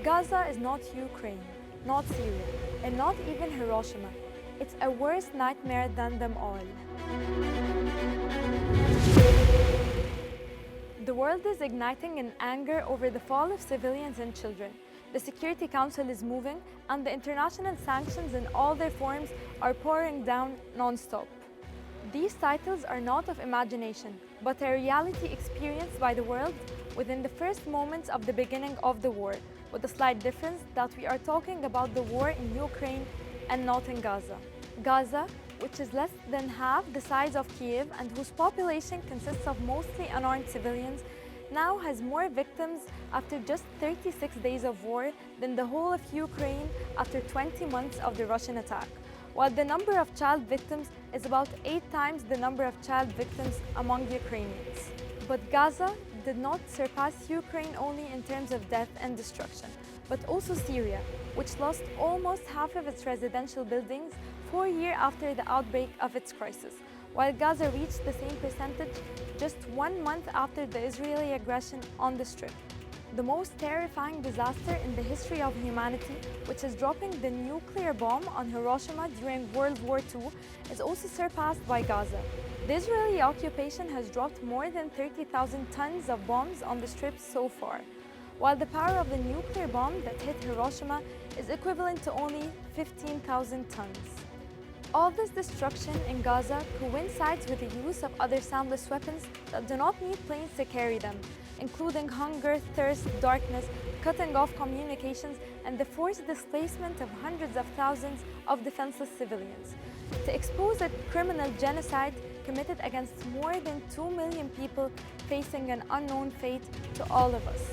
Gaza is not Ukraine, not Syria, and not even Hiroshima. It's a worse nightmare than them all. The world is igniting in anger over the fall of civilians and children. The Security Council is moving, and the international sanctions in all their forms are pouring down non-stop. These titles are not of imagination, but a reality experienced by the world within the first moments of the beginning of the war, with the slight difference that we are talking about the war in Ukraine and not in Gaza. Gaza, which is less than half the size of Kiev and whose population consists of mostly unarmed civilians, now has more victims after just 36 days of war than the whole of Ukraine after 20 months of the Russian attack, while the number of child victims is about 8 times the number of child victims among Ukrainians. But Gaza did not surpass Ukraine only in terms of death and destruction, but also Syria, which lost almost half of its residential buildings 4 years after the outbreak of its crisis, while Gaza reached the same percentage just 1 month after the Israeli aggression on the Strip. The most terrifying disaster in the history of humanity, which is dropping the nuclear bomb on Hiroshima during World War II, is also surpassed by Gaza. The Israeli occupation has dropped more than 30,000 tons of bombs on the Strip so far, while the power of the nuclear bomb that hit Hiroshima is equivalent to only 15,000 tons. All this destruction in Gaza coincides with the use of other soundless weapons that do not need planes to carry them, including hunger, thirst, darkness, cutting off communications, and the forced displacement of hundreds of thousands of defenseless civilians, to expose a criminal genocide committed against more than 2 million people facing an unknown fate to all of us.